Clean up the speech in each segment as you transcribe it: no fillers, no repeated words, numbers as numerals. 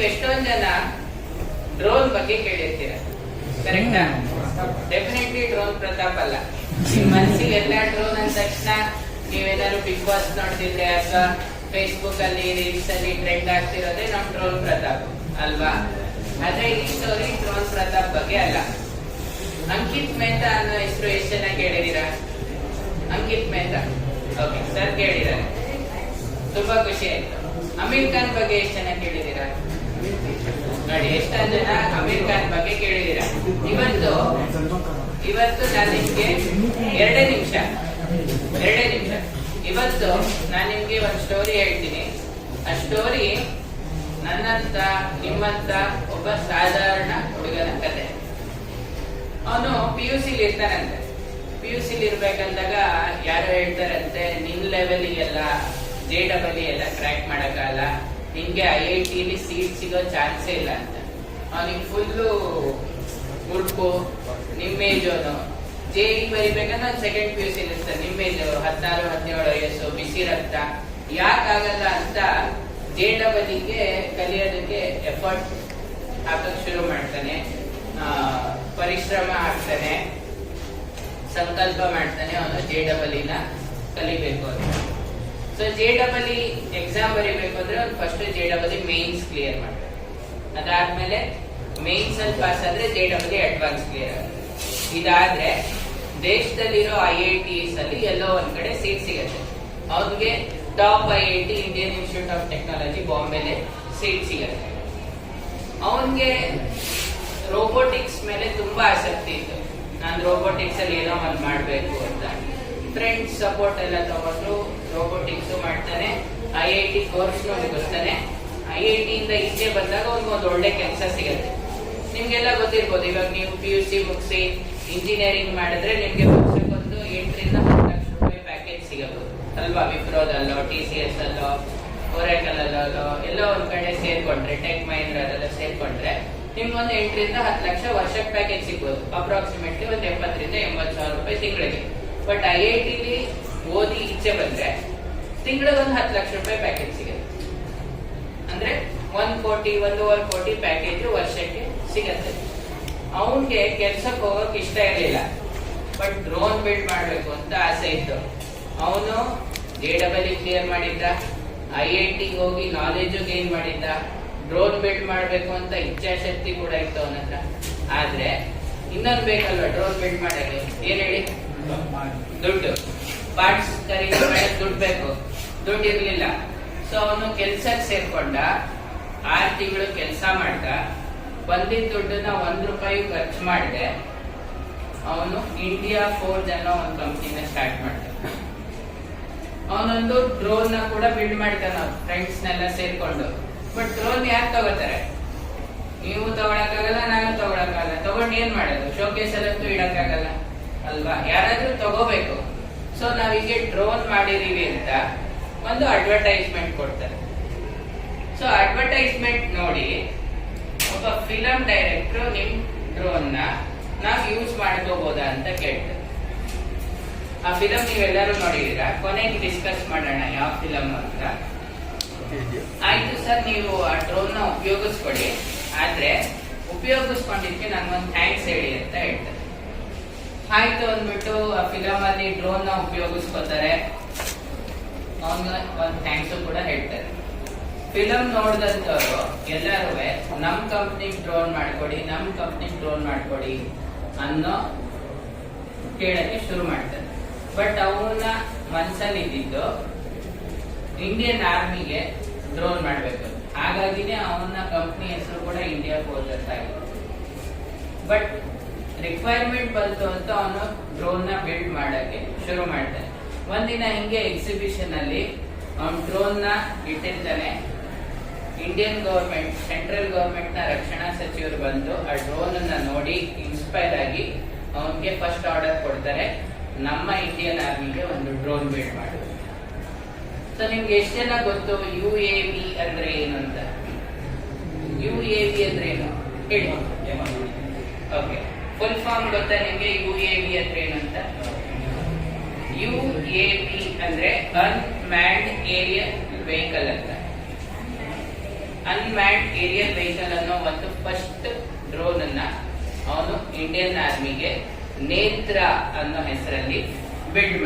ಎಷ್ಟೊಂದು ಜನ ಡ್ರೋನ್ ಬಗ್ಗೆ ಕೇಳಿರ್ತೀರ, ಕರೆಕ್ಟಾ? ಡೆಫಿನೆಟ್ಲಿ ಡ್ರೋನ್ ಪ್ರತಾಪ್ ಅಲ್ಲ. ನಿಮ್ ಮನಸ್ಸಿಗೆ ಎಲ್ಲ ಡ್ರೋನ್ ಅಂದ ತಕ್ಷಣ ನೀವೇನಾದ್ರು ಬಿಗ್ ಬಾಸ್ ನೋಡ್ತಿದ್ರೆ ಅಥವಾ ಫೇಸ್ಬುಕ್ ಅಲ್ಲಿ ರೀಲ್ಸ್ ಅಲ್ಲಿ ಟ್ರೆಂಡ್ ಆಗ್ತಿರೋದೇ ನಮ್ ಡ್ರೋನ್ ಪ್ರತಾಪ್ ಅಲ್ವಾ? ಆದ್ರೆ ಈ ಸ್ಟೋರಿ ಡ್ರೋನ್ ಪ್ರತಾಪ್ ಬಗ್ಗೆ ಅಲ್ಲ. ಅಂಕಿತ್ ಮೆಹ್ತಾ ಅನ್ನೋ ಹೆಸರು ಎಷ್ಟು ಜನ ಕೇಳಿದೀರಾ? ಅಂಕಿತ್ ಮೆಹ್ತಾ, ಓಕೆ ಸರ್ ಕೇಳಿದ್ದಾರೆ, ತುಂಬಾ ಖುಷಿ ಆಯ್ತು. ಅಮೀರ್ ಖಾನ್ ಬಗ್ಗೆ ಎಷ್ಟು ಜನ ಕೇಳಿದೀರಾ? ನೋಡಿ, ಎಷ್ಟೊಂದು ಜನ ಅಮೀರ್ ಖಾನ್ ಬಗ್ಗೆ ಕೇಳಿದೀರಾ. ಇವತ್ತು ನಾನು ನಿಮ್ಗೆ ಎರಡೇ ನಿಮಿಷ ಇವತ್ತು ನಾನು ನಿಮ್ಗೆ ಒಂದು ಸ್ಟೋರಿ ಹೇಳ್ತೀನಿ. ಆ ಸ್ಟೋರಿ ನನ್ನಂತ ನಿಮ್ಮಂತ ಒಬ್ಬ ಸಾಧಾರಣ ಹುಡುಗನ ಕತೆ. ಅವನು PUC ಇರ್ತಾನಂತೆ. PUC ಇರ್ಬೇಕಂದಾಗ ಯಾರು ಹೇಳ್ತಾರಂತೆ, ನಿನ್ ಲೆವೆಲಿಗೆಲ್ಲ JEE ಎಲ್ಲ ಕ್ರ್ಯಾಕ್ ಮಾಡಕ್ಕಾಗಲ್ಲ, ನಿನ್ಗೆ IIT ಸೀಟ್ ಸಿಗೋ ಚಾನ್ಸೇ ಇಲ್ಲ ಅಂತ. ಅವನಿಗೆ ಫುಲ್ಲು ಉಡುಪು, ನಿಮ್ಮೇಜ್. ಅವನು JEE ಬರಿಬೇಕಂದ್ರೆ ಒಂದು ಸೆಕೆಂಡ್ PUC ಇರ್ತಾನೆ. ನಿಮ್ಮೇಜ್ 16-17 ವಯಸ್ಸು, ಬಿಸಿ ರಕ್ತ. ಯಾಕಾಗಲ್ಲ ಅಂತ JEE ಕಲಿಯೋದಕ್ಕೆ ಎಫರ್ಟ್ ಹಾಕಕ್ ಶುರು ಮಾಡ್ತಾನೆ, ಪರಿಶ್ರಮ ಹಾಕ್ತಾನೆ, ಸಂಕಲ್ಪ ಮಾಡ್ತಾನೆ ಅವನು JEE ಕಲಿಬೇಕು ಅಂತ. ಸೊ JEE ಎಕ್ಸಾಮ್ ಬರೀಬೇಕು ಅಂದ್ರೆ ಅವ್ನು ಫಸ್ಟ್ JEE ಮೇನ್ಸ್ ಕ್ಲಿಯರ್ ಮಾಡ್ತಾರೆ. ಅದಾದ್ಮೇಲೆ ಮೇನ್ಸ್ ಅಲ್ಲಿ ಪಾಸ್ ಆದ್ರೆ JEE ಅಡ್ವಾನ್ಸ್ ಕ್ಲಿಯರ್ ಆಗುತ್ತೆ. ಇದಾದ್ರೆ ದೇಶದಲ್ಲಿರೋ IITs ಅಲ್ಲಿ ಎಲ್ಲೋ ಒಂದ್ ಕಡೆ ಸೀಟ್ ಸಿಗತ್ತೆ. ಅವ್ರಿಗೆ top IIT Indian Institute of Technology ಬಾಂಬೆಲೆ ಸೀಟ್ ಸಿಗತ್ತೆ. ಅವನ್ಗೆ ರೋಬೋಟಿಕ್ಸ್ ಮೇಲೆ ತುಂಬಾ ಆಸಕ್ತಿ ಇತ್ತು. ನಾನು ರೋಬೋಟಿಕ್ಸ್ ಅಲ್ಲಿ ಏನೋ ಒಂದು ಮಾಡ್ಬೇಕು ಅಂತ. ಫ್ರೆಂಡ್ಸ್ ಸಪೋರ್ಟ್ ಎಲ್ಲ ತಗೊಂಡು ರೋಬೋಟಿಕ್ಸ್ ಮಾಡ್ತಾನೆ, IIT ಕೋರ್ಸ್ ಮುಗಿಸ್ತಾನೆ. IIT ಇಂದ ಈಚೆ ಬಂದಾಗ ಒಂದು ಒಳ್ಳೆ ಕೆಲಸ ಸಿಗತ್ತೆ. ನಿಮ್ಗೆಲ್ಲ ಗೊತ್ತಿರ್ಬೋದು, ಇವಾಗ ನೀವು PUC ಮುಗಿಸಿ ಇಂಜಿನಿಯರಿಂಗ್ ಮಾಡಿದ್ರೆ ನಿಮ್ಗೆ ವರ್ಷಕ್ಕೊಂದು 8 ರಿಂದ 10 ಲಕ್ಷ ರೂಪಾಯಿ ಪ್ಯಾಕೇಜ್ ಸಿಗಬಹುದು ಅಲ್ವಾ? ವಿಪ್ರೋದಲ್ಲೋ, TCS ಅಲ್ಲೋ, ಒರಾಕಲ್ ಅಲ್ಲೋ ಎಲ್ಲೋ ಒಂದ್ ಕಡೆ ಸೇರ್ಕೊಂಡ್ರೆ, ಟೆಕ್ ಮಹೀಂದ್ರದಲ್ಲ ಸೇರ್ಕೊಂಡ್ರೆ ನಿಮ್ಗೊಂದು 8 ರಿಂದ 10 ಲಕ್ಷ ವರ್ಷಕ್ಕೆ ಪ್ಯಾಕೇಜ್ ಸಿಗ್ಬೋದು. ಅಪ್ರಾಕ್ಸಿಮೇಟ್ಲಿ ಒಂದು 70 ರಿಂದ 80 ಸಾವಿರ ರೂಪಾಯಿ ತಿಂಗಳಿಗೆ. ಬಟ್ IIT ಓದಿ ಈಚೆ ಬಂದ್ರೆ ತಿಂಗಳಿಗೆ ಒಂದು 10 ಲಕ್ಷ ರೂಪಾಯಿ ಪ್ಯಾಕೇಜ್ ಸಿಗುತ್ತೆ. ಅಂದ್ರೆ 1 ಕೋಟಿ 1.5 ಕೋಟಿ ಪ್ಯಾಕೇಜ್ ವರ್ಷಕ್ಕೆ ಸಿಗತ್ತೆ. ಅವನ್ಗೆ ಕೆಲ್ಸಕ್ಕೆ ಹೋಗಕ್ ಇಷ್ಟ ಇರಲಿಲ್ಲ, ಬಟ್ ಡ್ರೋನ್ ಬಿಲ್ಡ್ ಮಾಡ್ಬೇಕು ಅಂತ ಆಸೆ ಇತ್ತು. ಅವನು JEE ಕ್ಲಿಯರ್ ಮಾಡಿದ್ದ, IIT ಹೋಗಿ ನಾಲೆಜ್ ಗೇನ್ ಮಾಡಿದ್ದ, ಡ್ರೋನ್ ಬಿಲ್ಡ್ ಮಾಡ್ಬೇಕು ಅಂತ ಇಚ್ಛಾಶಕ್ತಿ ಕೂಡ ಇತ್ತು ಅವನ ಹತ್ರ. ಆದ್ರೆ ಇನ್ನೊಂದು ಬೇಕಲ್ವಾ ಡ್ರೋನ್ ಬಿಲ್ಡ್ ಮಾಡಕ್ಕೆ? ಏನ್ ಹೇಳಿ? ದುಡ್ಡು. ಪಾರ್ಟ್ಸ್ ಖರೀದಿ ಮಾಡಕ್ ದುಡ್ಡು ಬೇಕು, ದುಡ್ಡು ಇರ್ಲಿಲ್ಲ. ಸೊ ಅವನು ಕೆಲ್ಸಕ್ಕೆ ಸೇರ್ಕೊಂಡ, 6 ತಿಂಗಳು ಕೆಲಸ ಮಾಡ್ದ. ಬಂದಿದ್ದ ದುಡ್ಡನ್ನ 1 ರೂಪಾಯಿ ಖರ್ಚು ಮಾಡಿದೆ. ಅವನು ಇಂಡಿಯಾ ಫೋರ್ಜ್ ಅನ್ನೋ ಒಂದು ಕಂಪ್ನಿನ ಸ್ಟಾರ್ಟ್ ಮಾಡ್ದ. ಅವನೊಂದು ಡ್ರೋನ್ ನ ಕೂಡ ಬಿಲ್ಡ್ ಮಾಡ್ತಾನ ಫ್ರೆಂಡ್ಸ್ ನೆಲ್ಲ ಸೇರ್ಕೊಂಡು. ಬಟ್ ಡ್ರೋನ್ ಯಾರು ತಗೋತಾರೆ? ನೀವು ತಗೊಳಕ್ಕಾಗಲ್ಲ, ನಾನು ತಗೊಳಕ್ಕಾಗಲ್ಲ. ತಗೊಂಡು ಏನ್ ಮಾಡೋದು? ಶೋಕೇಸ್ ಅಲ್ಲಂತೂ ಇಡಕ್ಕಾಗಲ್ಲ ಅಲ್ವಾ? ಯಾರಾದ್ರೂ ತಗೋಬೇಕು. ಸೊ ನಾವೀಗ ಡ್ರೋನ್ ಮಾಡಿದೀವಿ ಅಂತ ಒಂದು ಅಡ್ವರ್ಟೈಸ್ಮೆಂಟ್ ಕೊಡ್ತಾರೆ. ಸೊ ಅಡ್ವರ್ಟೈಸ್ಮೆಂಟ್ ನೋಡಿ ಒಬ್ಬ ಫಿಲಂ ಡೈರೆಕ್ಟರ್ ನಿಮ್ ಡ್ರೋನ್ ನ ನಾವ್ ಯೂಸ್ ಮಾಡ್ಕೋಬಹುದಾ ಅಂತ ಕೇಳ್ತಾರೆ. ಆ ಫಿಲಂ ನೀವೆಲ್ಲರೂ ನೋಡಿದೀರಾ? ಕೊನೆಗೆ ಡಿಸ್ಕಸ್ ಮಾಡೋಣ ಯಾವ ಫಿಲಂ ಅಂತ. ಆಯ್ತು ಸರ್, ನೀವು ಆ ಡ್ರೋನ್ ನ ಉಪಯೋಗಿಸ್ಕೊಡಿ, ಆದ್ರೆ ಉಪಯೋಗಿಸ್ಕೊಂಡಿದ್ಕೆ ನನ್ಗೊಂದು ಥ್ಯಾಂಕ್ಸ್ ಹೇಳಿ ಅಂತ ಹೇಳ್ತಾರೆ. ಆಯ್ತು ಅಂದ್ಬಿಟ್ಟು ಆ ಫಿಲಂ ಅಲ್ಲಿ ಡ್ರೋನ್ ನ ಉಪಯೋಗಿಸ್ಕೊತಾರೆ, ಅವನ್ಗೆ ಒಂದು ಥ್ಯಾಂಕ್ಸ್ ಕೂಡ ಹೇಳ್ತಾರೆ. ಫಿಲಂ ನೋಡಿದಂತವ್ರು ಎಲ್ಲರೂ ನಮ್ ಕಂಪ್ನಿಗ್ ಡ್ರೋನ್ ಮಾಡ್ಕೊಡಿ, ನಮ್ ಕಂಪ್ನಿಗ್ ಡ್ರೋನ್ ಮಾಡ್ಕೊಡಿ ಅನ್ನೋ ಕೇಳಕ್ಕೆ ಶುರು ಮಾಡ್ತಾರೆ. ಬಟ್ ಅವನ ಮನ್ಸಲ್ಲಿ ಇದ್ದಿದ್ದು ಇಂಡಿಯನ್ ಆರ್ಮಿಗೆ ಡ್ರೋನ್ ಮಾಡ್ಬೇಕು. ಹಾಗಾಗಿನೇ ಅವನ ಕಂಪ್ನಿ ಹೆಸರು ಕೂಡ ಇಂಡಿಯಾ ಫೋರ್ಸ್ ಅಂತ ಆಗಿದೆ. ಬಟ್ ರಿಕ್ವೈರ್ಮೆಂಟ್ ಬಂತು ಅಂತ ಅವನು ಡ್ರೋನ್ ನ ಬಿಲ್ಡ್ ಮಾಡಕ್ಕೆ ಶುರು ಮಾಡ್ತಾನೆ. ಒಂದಿನ ಹಿಂಗೆ ಎಕ್ಸಿಬಿಷನ್ ಅಲ್ಲಿ ಅವನ್ ಡ್ರೋನ್ ನ ಇಟ್ಟಿರ್ತಾನೆ. ಇಂಡಿಯನ್ ಗವರ್ಮೆಂಟ್, ಸೆಂಟ್ರಲ್ ಗವರ್ಮೆಂಟ್ ನ ರಕ್ಷಣಾ ಸಚಿವರು ಬಂದು ಆ ಡ್ರೋನ್ ಅನ್ನ ನೋಡಿ ಇನ್ಸ್ಪೈರ್ ಆಗಿ ಅವನ್ಗೆ ಫಸ್ಟ್ ಆರ್ಡರ್ ಕೊಡ್ತಾರೆ, ನಮ್ಮ ಇಂಡಿಯನ್ ಆರ್ಮಿಗೆ ಒಂದು ಡ್ರೋನ್ ಬಿಲ್ಡ್ ಮಾಡು. ಸೊ ನಿಮ್ಗೆ ಎಷ್ಟು ಜನ ಗೊತ್ತು UAV ಅಂದ್ರೆ ಏನು ಅಂತ? UAV ಅಂದ್ರೆ ಏನು ಹೇಳಿ? ಓಕೆ, ಫುಲ್ ಫಾರ್ಮ್ ಗೊತ್ತಾ ನಿಮ್ಗೆ? UAV ಅಂದ್ರೆ ಏನು ಅಂತ? UAV ಅಂದ್ರೆ ಅನ್ಮ್ಯಾನ್ಡ್ ಏರಿಯಲ್ ವೆಹಿಕಲ್ ಅಂತ. ಅನ್ಮ್ಯಾನ್ಡ್ ಏರಿಯಲ್ ವೆಹಿಕಲ್ ಅನ್ನೋ ಒಂದು ಫಸ್ಟ್ ಡ್ರೋನ್ ಅನ್ನ ಅವನು ಇಂಡಿಯನ್ ಆರ್ಮಿಗೆ ನೇತ್ರ ಅನ್ನೋ ಹೆಸರಲ್ಲಿ ಬಿಲ್ಡ್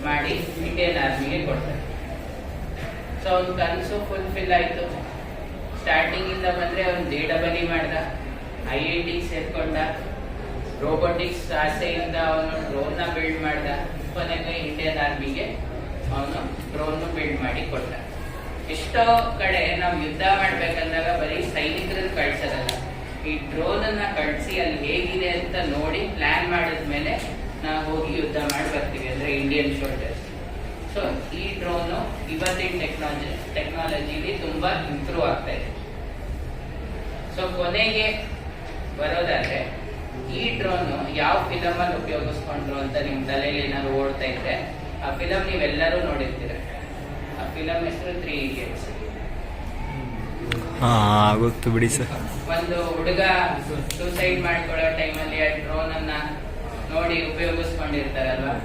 ಮಾಡಿ ಇಂಡಿಯನ್ ಆರ್ಮಿಗೆ ಕೊಡ್ತಾನೆ. ಸೊ ಅವ್ನ ಕನಸು ಫುಲ್ಫಿಲ್ ಆಯ್ತು. ಸ್ಟಾರ್ಟಿಂಗ್ ಇಂದ ಬಂದ್ರೆ ಅವ್ನು JEE ಮಾಡ್ದ, IIT ಸೇರ್ಕೊಂಡ, ರೋಬೋಟಿಕ್ಸ್ ಆಸೆಯಿಂದ ಅವನು ಡ್ರೋನ್ ನ ಬಿಲ್ಡ್ ಮಾಡ್ದ. ಕೊನೆಗೆ ಇಂಡಿಯನ್ ಆರ್ಮಿಗೆ ಅವನು ಡ್ರೋನ್ ಬಿಲ್ಡ್ ಮಾಡಿ ಕೊಟ್ಟ. ಎಷ್ಟೋ ಕಡೆ ನಾವು ಯುದ್ಧ ಮಾಡ್ಬೇಕಂದಾಗ ಬರೀ ಸೈನಿಕರನ್ನ ಕಳ್ಸೋದಲ್ಲ, ಈ ಡ್ರೋನ್ ಅನ್ನ ಕಳಿಸಿ ಅಲ್ಲಿ ಹೇಗಿದೆ ಅಂತ ನೋಡಿ ಪ್ಲಾನ್ ಮಾಡಿದ್ಮೇಲೆ ನಾವು ಹೋಗಿ ಯುದ್ಧ ಮಾಡಿ ಬರ್ತೀವಿ, ಅಂದ್ರೆ ಇಂಡಿಯನ್ ಶೋಲ್ಡರ್ಸ್. ಸೊ ಈ ಡ್ರೋನು ಇವತ್ತಿನ ಟೆಕ್ನಾಲಜಿಲಿ ತುಂಬಾ ಇಂಪ್ರೂವ್ ಆಗ್ತಾ ಇದೆ. ಸೊ ಕೊನೆಗೆ ಬರೋದಾದ್ರೆ ಈ ಡ್ರೋನ್ ಯಾವ ಫಿಲಮ್ ಅಲ್ಲಿ ಉಪಯೋಗಿಸ್ಕೊಂಡ್ರು ಅಂತ ನಿಮ್ ತಲೆಯಲ್ಲಿ ಏನಾದ್ರು ಓಡ್ತಾ ಇದ್ರೆ ಆ ಫಿಲಮ್ ನೀವೆಲ್ಲರೂ ನೋಡಿರ್ತೀರ. ಆ ಫಿಲಮ್ ಹೆಸರು 3 Idiots. ಗೊತ್ತು ಬಿಡಿ ಸರ್. ಒಂದು ಹುಡುಗ ಸೂಸೈಡ್ ಮಾಡ್ಕೊಳ್ಳೋ ಟೈಮಲ್ಲಿ ಆ ಡ್ರೋನ್ ಅನ್ನ ನೋಡಿ ಉಪಯೋಗಿಸ್ಕೊಂಡಿರ್ತಾರಲ್ವಾ.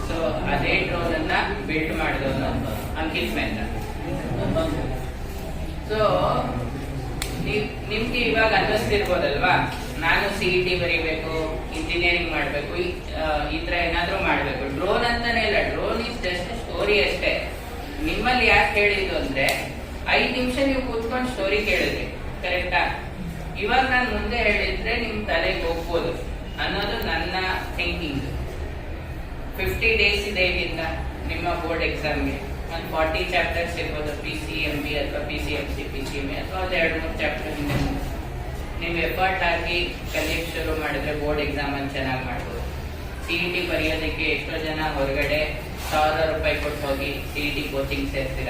ಸೊ ಅದೇ ಡ್ರೋನ್ ಅನ್ನ ಬಿಲ್ಡ್ ಮಾಡಿದವನು ಅಂಕಿತ್ ಮೆಹ್ತಾ. ಸೊ ನಿಮ್ಗೆ ಇವಾಗ ಅನ್ನಿಸ್ತಿರ್ಬೋದಲ್ವಾ, ನಾನು CET ಬರೀಬೇಕು, ಇಂಜಿನಿಯರಿಂಗ್ ಮಾಡ್ಬೇಕು, ಈ ತರ ಏನಾದ್ರೂ ಮಾಡ್ಬೇಕು. ಡ್ರೋನ್ ಅಂತಾನೆ ಇಲ್ಲ, ಡ್ರೋನ್ ಇಸ್ ಜಸ್ಟ್ ಸ್ಟೋರಿ ಅಷ್ಟೇ. ನಿಮ್ಮಲ್ಲಿ ಯಾಕೆ ಹೇಳಿದ್ದು ಅಂದ್ರೆ 5 ನಿಮಿಷ ನೀವು ಕೂತ್ಕೊಂಡು ಸ್ಟೋರಿ ಕೇಳಿದ್ರಿ, ಕರೆಕ್ಟಾ? ಇವಾಗ ನಾನು ಮುಂದೆ ಹೇಳಿದ್ರೆ ನಿಮ್ ತಲೆಗೆ ಹೋಗ್ಬೋದು ಅನ್ನೋದು ನನ್ನ ಥಿಂಕಿಂಗ್. 50 ಡೇಸ್ ಇದೆ ಇಲ್ಲಿಂದ ನಿಮ್ಮ ಬೋರ್ಡ್ ಎಕ್ಸಾಮ್ಗೆ. ಒಂದು 40 ಚಾಪ್ಟರ್ಸ್ ಇರ್ಬೋದು, PCMB ಅಥವಾ PCMC, PCMA ಅಥವಾ ಒಂದು 2-3 ಚಾಪ್ಟರ್ ಹಿಂದೆ ನೀವು ಎಫರ್ಟ್ ಹಾಕಿ ಕಲಿಯಕ್ಕೆ ಶುರು ಮಾಡಿದ್ರೆ ಬೋರ್ಡ್ ಎಕ್ಸಾಮ್ ಅನ್ನು ಚೆನ್ನಾಗಿ ಮಾಡ್ಬೋದು. CET ಬರೆಯೋದಕ್ಕೆ ಎಷ್ಟೋ ಜನ ಹೊರಗಡೆ 1000 ರೂಪಾಯಿ ಕೊಟ್ಟು ಹೋಗಿ CET ಕೋಚಿಂಗ್ ಸೇರ್ತೀರ.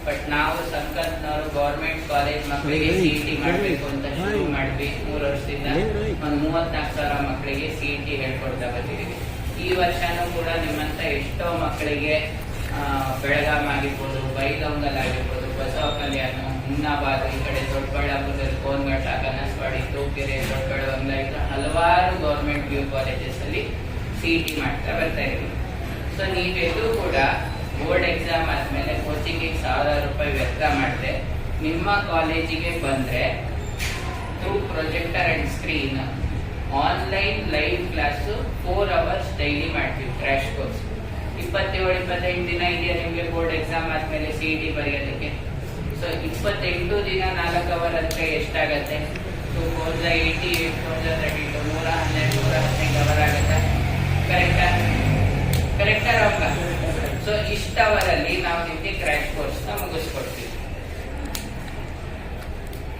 ಬಟ್ ನಾವು ಸಂಕಲ್ಪನವರು ಗೌರ್ಮೆಂಟ್ ಕಾಲೇಜ್ ಮಕ್ಕಳಿಗೆ CET ಮಾಡಬೇಕು ಅಂತ ಶುರು ಮಾಡಿದ್ವಿ. 3 ವರ್ಷದಿಂದ ಒಂದು 34,000 ಮಕ್ಕಳಿಗೆ CET ಹೇಳ್ಕೊಡ್ತಾ ಬಂದಿದ್ದೀವಿ. ಈ ವರ್ಷನೂ ಕೂಡ ನಿಮ್ಮಂತ ಎಷ್ಟೋ ಮಕ್ಕಳಿಗೆ ಬೆಳಗಾಂ ಆಗಿರ್ಬೋದು, ಬೈಲಹೊಂಗಲ್ ಆಗಿರ್ಬೋದು, ಬಸವ ಕಲ್ಯಾಣ, ಹುಮ್ನಾಬಾದ್, ಈ ಕಡೆ ದೊಡ್ಡಬಳ್ಳಾಪುರದಲ್ಲಿ ಕೋನಘಟ್ಟ, ಕನಸವಾಡಿ, ತೂಕೆರೆ, ದೊಡ್ಡಬಳ್ಳಾಪುರ, ಈ ಹಲವಾರು ಗೌರ್ಮೆಂಟ್ PU ಕಾಲೇಜಸ್ ಅಲ್ಲಿ CET ಮಾಡ್ತಾ ಬರ್ತಾ ಇದ್ದೀವಿ. ಸೊ ನೀವೆಲ್ಲೂ ಕೂಡ ಬೋರ್ಡ್ ಎಕ್ಸಾಮ್ ಆದ್ಮೇಲೆ ಕೋಚಿಂಗಿಗೆ 1000 ರೂಪಾಯಿ ವ್ಯರ್ಥ ಮಾಡಿದ್ರೆ ನಿಮ್ಮ ಕಾಲೇಜಿಗೆ ಬಂದ್ರೆ through projector and screen online live class 4 hours daily ಮಾಡ್ತೀವಿ. ಕ್ರ್ಯಾಶ್ ಕೋರ್ಸ್ 27-28 ದಿನ ಇದೆಯಾ ನಿಮ್ಗೆ ಬೋರ್ಡ್ ಎಕ್ಸಾಮ್ ಆದ್ಮೇಲೆ CET ಬರೆಯೋದಕ್ಕೆ. ಸೊ 28 ದಿನ 4 ಅವರ್ ಅಂದ್ರೆ ಎಷ್ಟಾಗತ್ತೆ? 2 4 80 8 32 112 ಅವರ್ ಆಗುತ್ತೆ. ಕರೆಕ್ಟಾ ರಾಂಗ? ಸೊ ಇಷ್ಟ ಅವರಲ್ಲಿ ನಾವು ನಿಮ್ಗೆ ಕ್ರ್ಯಾಶ್ ಕೋರ್ಸ್ ನ ಮುಗಿಸ್ಕೊಡ್ತೀವಿ.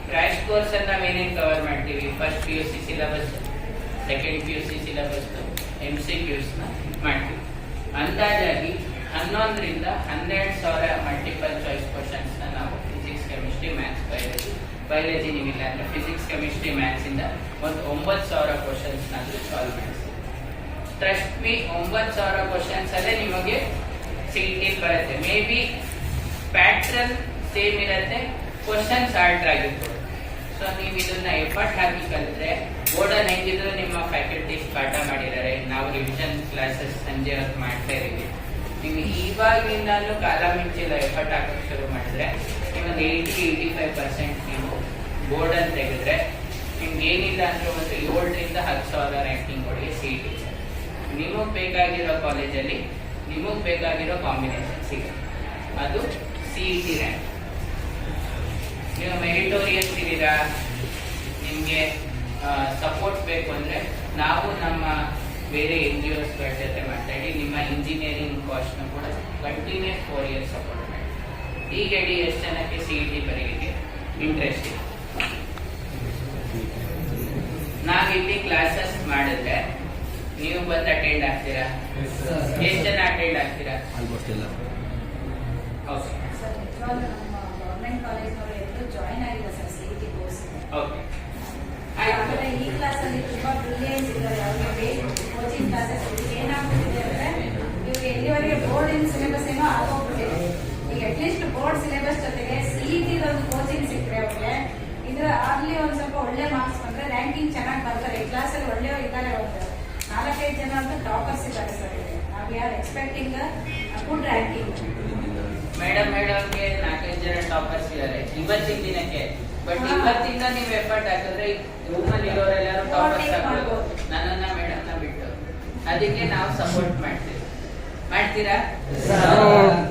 ಕ್ರ್ಯಾಶ್ ಕೋರ್ಸ್ ಅನ್ನ ನಾವೇನೇನು ಕವರ್ ಮಾಡ್ತೀವಿ? First PUC syllabus, second PUC syllabus, MCQs ನ ಮಾಡ್ತೀವಿ. ಅಂದಾಜಾಗಿ 11ರಿಂದ 12,000 ಮಲ್ಟಿಪಲ್ ಚಾಯ್ಸ್ ಕ್ವಶನ್ಸ್ ನ ನಾವು ಫಿಸಿಕ್ಸ್, ಕೆಮಿಸ್ಟ್ರಿ, ಮ್ಯಾಥ್ಸ್, ಬಯಾಲಜಿ ನೀವಿಲ್ಲ ಅಂದ್ರೆ ಫಿಸಿಕ್ಸ್, ಕೆಮಿಸ್ಟ್ರಿ, ಮ್ಯಾಥ್ಸ್ ಇಂದ ಒಂದು 9,000 ಕ್ವಶನ್ಸ್ ನಾದ್ರೂ ಸಾಲ್ವ್ ಮಾಡಿಸ್ತೀವಿ. ಟ್ರಸ್ಟ್ ಮೀ, 9,000 ಕ್ವಶನ್ಸ್ ಅಲ್ಲೇ ನಿಮಗೆ CET ಬರುತ್ತೆ. ಮೇ ಬಿ ಪ್ಯಾಟ್ರನ್ ಸೇಮ್ ಇರುತ್ತೆ, ಕ್ವಶನ್ಸ್ ಆಲ್ಟರ್ ಆಗಿರ್ಬೋದು. ಸೊ ನೀವು ಇದನ್ನ ಎಫರ್ಟ್ ಹಾಕಿ ಕಲಿತ್ರೆ ಬೋರ್ಡಲ್ಲಿ ಹೆಂಗಿದ್ರು ನಿಮ್ಮ ಫ್ಯಾಕಲ್ಟೀಸ್ ಪಾಠ ಮಾಡಿದ್ದಾರೆ, ನಾವು ರಿವಿಷನ್ ಕ್ಲಾಸಸ್ ಸಂಜೆ ಹೊತ್ತು ಮಾಡ್ತಾ ಇದೀವಿ. ನೀವು ಇವಾಗಿಂದಾನು ಕಾಲ ಮಿಂಚಿಲ್ಲ ಎಫರ್ಟ್ ಹಾಕಕ್ಕೆ ಶುರು ಮಾಡಿದ್ರೆ ನಿಮ್ಮೊಂದು 80-85% ನೀವು ಬೋರ್ಡ್ ಅಂತ ತೆಗೆದ್ರೆ ನಿಮ್ಗೆ ಏನಿಲ್ಲ ಅಂದ್ರೆ ಒಂದು 7ರಿಂದ 10,000 ರ್ಯಾಂಕಿಂಗ್ ಒಳಗೆ CET. ನಿಮಗ್ ಬೇಕಾಗಿರೋ ಕಾಲೇಜಲ್ಲಿ ನಿಮಗ್ ಬೇಕಾಗಿರೋ ಕಾಂಬಿನೇಷನ್ ಸಿಗುತ್ತೆ, ಅದು CET ರ್ಯಾಂಕ್. ನೀವು ಮೆರಿಟೋರಿಯಸ್ ಇದ್ದೀರಾ, ನಿಮ್ಗೆ ಸಪೋರ್ಟ್ ಬೇಕು ಅಂದ್ರೆ ನಾವು ನಮ್ಮ ಬೇರೆ NGOs ಗಳ ಜೊತೆ ಮಾತಾಡಿ ನಿಮ್ಮ ಇಂಜಿನಿಯರಿಂಗ್ ಕಾಸ್ಟ್ ನ ಕೂಡ ಕಂಟಿನ್ಯೂಸ್ 4 ಇಯರ್ಸ್ ಸಪೋರ್ಟ್ ಮಾಡಿ. ಈಗ ಹೇಳಿ ಎಷ್ಟು ಜನಕ್ಕೆ CET ಬರೆಯಲಿಕ್ಕೆ ಇಂಟ್ರೆಸ್ಟ್ ಇದೆ? ನಾವಿಲ್ಲಿ ಕ್ಲಾಸಸ್ ಮಾಡಿದ್ರೆ ನೀವು ಬಂದು ಅಟೆಂಡ್ ಆಗ್ತೀರಾ? ಎಷ್ಟು ಜನ ಅಟೆಂಡ್ ಆಗ್ತೀರಾ? ಆಲ್ಮೋಸ್ಟ್ ಎಲ್ಲ. ಓಕೆ, ಗವರ್ಮೆಂಟ್ ಕಾಲೇಜ್ನವರು ಎಲ್ಲರೂ ಜಾಯಿನ್ ಆಗಿದ್ದಾರೆ ಸರ್ CET ಕೋರ್ಸ್. ಓಕೆ, ಆಮೇಲೆ ಈ ಕ್ಲಾಸ್ ಅಲ್ಲಿ ತುಂಬಾ ಬ್ರಿಲಿಯನ್ಸ್ ಇದ್ದಾರೆ. ಅವ್ರಿಗೆ ಕೋಚಿಂಗ್ ಕ್ಲಾಸಸ್ ಏನಾಗ್ತಿದೆ ಅಂದ್ರೆ ಇವ್ರಿಗೆ ಎಲ್ಲಿವರೆಗೆ ಬೋರ್ಡ್ ಇನ್ ಸಿಲೆಬಸ್ ಏನೋ ಆಗೋಗ್ಬಿಟ್ಟಿದೆ. ಈಗ ಅಟ್ಲೀಸ್ಟ್ ಬೋರ್ಡ್ ಸಿಲೆಬಸ್ ಜೊತೆಗೆ CET ಒಂದು ಕೋಚಿಂಗ್ ಸಿಕ್ಕರೆ ಅವ್ರಿಗೆ ಇದ್ರ ಅಲ್ಲಿ ಒಂದ್ ಸ್ವಲ್ಪ ಒಳ್ಳೆ ಮಾರ್ಕ್ಸ್ ಬಂದ್ರೆ ರ್ಯಾಂಕಿಂಗ್ ಚೆನ್ನಾಗಿ ಬರ್ತಾರೆ. ಈ ಕ್ಲಾಸ್ ಅಲ್ಲಿ ಒಳ್ಳೆಯವರು ಇದ್ದಾರೆ, ಒಂದು 4-5 ಜನ ಅಂತ ಟಾಪರ್ಸ್ ಇದ್ದಾರೆ ಸರ್. ನಾವು ಯಾರು ಎಕ್ಸ್ಪೆಕ್ಟಿಂಗ್ ಗುಡ್ ರ್ಯಾಂಕಿಂಗ್. ಮೇಡಮ್ಗೆ 4-5 ಜನ ಟಾಪರ್ಸ್ ಇದ್ದಾರೆ ಇವತ್ತಿನ ದಿನಕ್ಕೆ. ಬಟ್ ಹಾ. ಇವತ್ತಿಂದ ನೀವು ಎಫರ್ಟ್ ಹಾಕಿದ್ರೆ ರೂಮಲ್ಲಿ ಇರೋರೆಲ್ಲರೂ ಟಾಪರ್ಸ್ Overtake ಆಗ್ಬೋದು, ಮಾಡ್ಬೋದು. ನನ್ನನ್ನ ಮೇಡಮ್ನ ಬಿಟ್ಟು. ಅದಕ್ಕೆ ನಾವು ಸಪೋರ್ಟ್ ಮಾಡ್ತೀವಿ. ಮಾಡ್ತೀರಾ? Yes, sir.